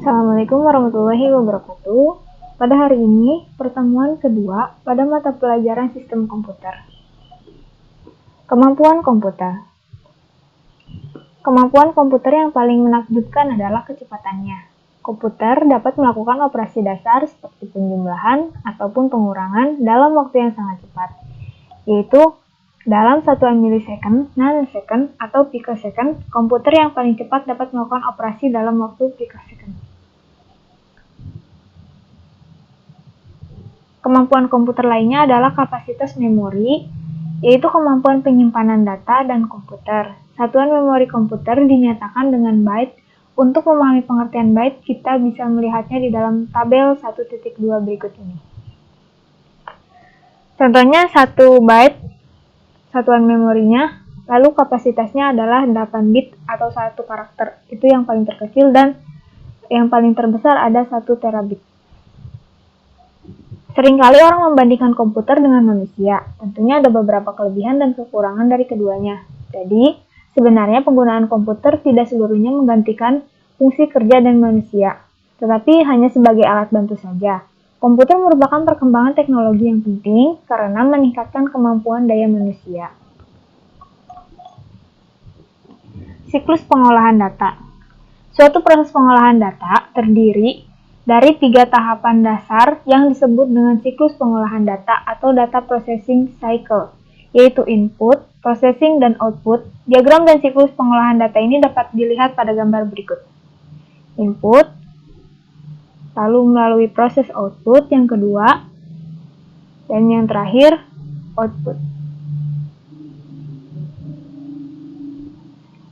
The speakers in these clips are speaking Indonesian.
Assalamualaikum warahmatullahi wabarakatuh. Pada hari ini, pertemuan kedua pada mata pelajaran sistem komputer. Kemampuan komputer. Kemampuan komputer yang paling menakjubkan adalah kecepatannya. Komputer dapat melakukan operasi dasar seperti penjumlahan ataupun pengurangan dalam waktu yang sangat cepat, yaitu dalam satuan milisecond, nanosecond, atau picosecond. Komputer yang paling cepat dapat melakukan operasi dalam waktu picosecond. Kemampuan komputer lainnya adalah kapasitas memori, yaitu kemampuan penyimpanan data dan komputer. Satuan memori komputer dinyatakan dengan byte. Untuk memahami pengertian byte, kita bisa melihatnya di dalam tabel 1.2 berikut ini. Contohnya 1 byte satuan memorinya, lalu kapasitasnya adalah 8 bit atau 1 karakter. Itu yang paling terkecil, dan yang paling terbesar ada 1 terabit. Seringkali orang membandingkan komputer dengan manusia. Tentunya ada beberapa kelebihan dan kekurangan dari keduanya. Jadi, sebenarnya penggunaan komputer tidak seluruhnya menggantikan fungsi kerja dan manusia, tetapi hanya sebagai alat bantu saja. Komputer merupakan perkembangan teknologi yang penting karena meningkatkan kemampuan daya manusia. Siklus pengolahan data. Suatu proses pengolahan data terdiri dari 3 tahapan dasar yang disebut dengan siklus pengolahan data atau data processing cycle, yaitu input, processing, dan output. Diagram dan siklus pengolahan data ini dapat dilihat pada gambar berikut. Input, lalu melalui proses output yang kedua, dan yang terakhir, output.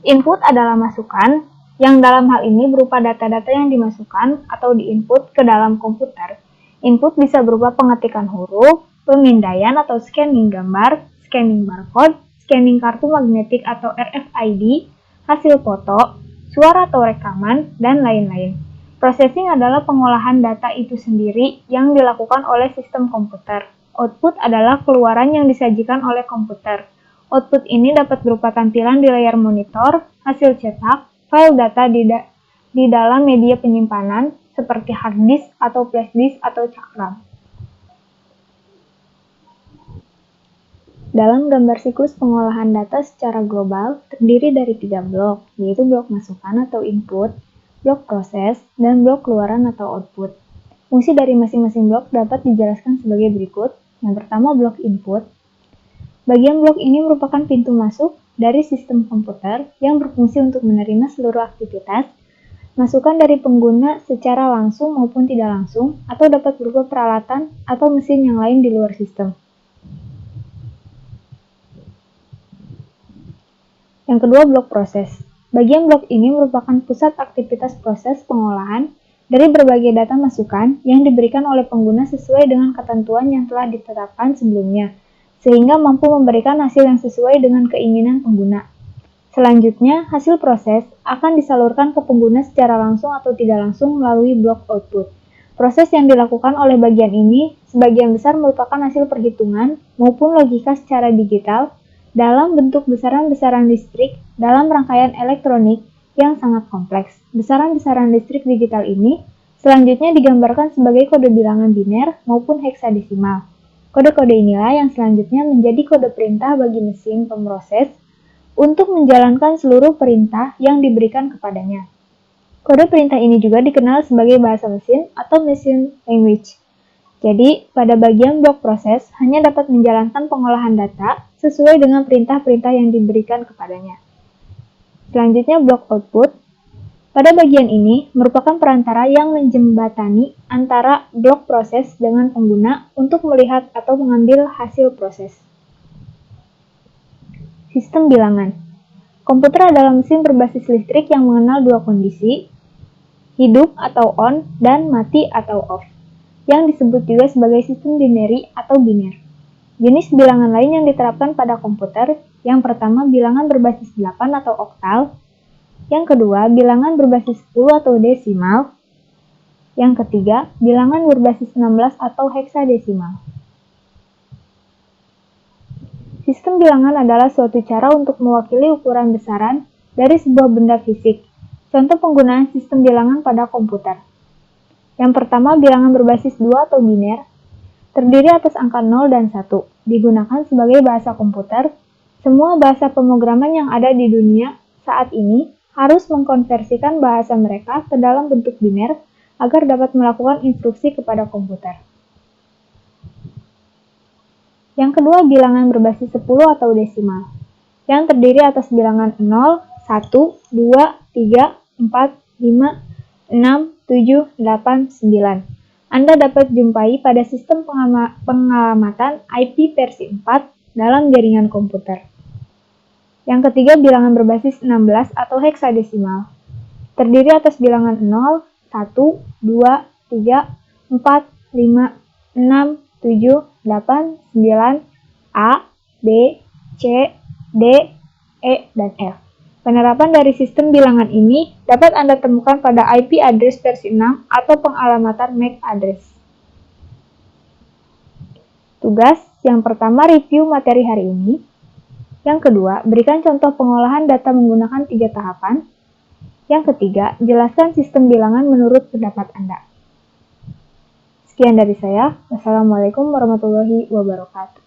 Input adalah masukan, yang dalam hal ini berupa data-data yang dimasukkan atau diinput ke dalam komputer. Input bisa berupa pengetikan huruf, pemindaian atau scanning gambar, scanning barcode, scanning kartu magnetik atau RFID, hasil foto, suara atau rekaman, dan lain-lain. Processing adalah pengolahan data itu sendiri yang dilakukan oleh sistem komputer. Output adalah keluaran yang disajikan oleh komputer. Output ini dapat berupa tampilan di layar monitor, hasil cetak, file data di dalam media penyimpanan seperti hard disk atau flash disk atau cakram. Dalam gambar siklus pengolahan data secara global terdiri dari 3 blok, yaitu blok masukan atau input, blok proses, dan blok keluaran atau output. Fungsi dari masing-masing blok dapat dijelaskan sebagai berikut. Yang pertama, blok input. Bagian blok ini merupakan pintu masuk dari sistem komputer yang berfungsi untuk menerima seluruh aktivitas, masukan dari pengguna secara langsung maupun tidak langsung, atau dapat berupa peralatan atau mesin yang lain di luar sistem. Yang kedua, blok proses. Bagian blok ini merupakan pusat aktivitas proses pengolahan dari berbagai data masukan yang diberikan oleh pengguna sesuai dengan ketentuan yang telah ditetapkan sebelumnya, sehingga mampu memberikan hasil yang sesuai dengan keinginan pengguna. Selanjutnya, hasil proses akan disalurkan ke pengguna secara langsung atau tidak langsung melalui blok output. Proses yang dilakukan oleh bagian ini sebagian besar merupakan hasil perhitungan maupun logika secara digital dalam bentuk besaran-besaran listrik dalam rangkaian elektronik yang sangat kompleks. Besaran-besaran listrik digital ini selanjutnya digambarkan sebagai kode bilangan biner maupun heksadesimal. Kode-kode inilah yang selanjutnya menjadi kode perintah bagi mesin pemroses untuk menjalankan seluruh perintah yang diberikan kepadanya. Kode perintah ini juga dikenal sebagai bahasa mesin atau machine language. Jadi, pada bagian blok proses hanya dapat menjalankan pengolahan data sesuai dengan perintah-perintah yang diberikan kepadanya. Selanjutnya, blok output. Pada bagian ini merupakan perantara yang menjembatani antara blok proses dengan pengguna untuk melihat atau mengambil hasil proses. Sistem bilangan. Komputer adalah mesin berbasis listrik yang mengenal 2 kondisi, hidup atau on dan mati atau off, yang disebut juga sebagai sistem binary atau biner. Jenis bilangan lain yang diterapkan pada komputer, yang pertama bilangan berbasis 8 atau oktal, yang kedua, bilangan berbasis 10 atau desimal. Yang ketiga, bilangan berbasis 16 atau heksadesimal. Sistem bilangan adalah suatu cara untuk mewakili ukuran besaran dari sebuah benda fisik. Contoh penggunaan sistem bilangan pada komputer. Yang pertama, bilangan berbasis 2 atau biner, terdiri atas angka 0 dan 1, digunakan sebagai bahasa komputer. Semua bahasa pemrograman yang ada di dunia saat ini harus mengkonversikan bahasa mereka ke dalam bentuk biner agar dapat melakukan instruksi kepada komputer. Yang kedua, bilangan berbasis 10 atau desimal, yang terdiri atas bilangan 0, 1, 2, 3, 4, 5, 6, 7, 8, 9. Anda dapat jumpai pada sistem pengamatan IP versi 4 dalam jaringan komputer. Yang ketiga, bilangan berbasis 16 atau heksadesimal, terdiri atas bilangan 0, 1, 2, 3, 4, 5, 6, 7, 8, 9, A, B, C, D, E, dan F. Penerapan dari sistem bilangan ini dapat Anda temukan pada IP address versi 6 atau pengalamatan MAC address. Tugas yang pertama, review materi hari ini. Yang kedua, berikan contoh pengolahan data menggunakan 3 tahapan. Yang ketiga, jelaskan sistem bilangan menurut pendapat Anda. Sekian dari saya. Wassalamualaikum warahmatullahi wabarakatuh.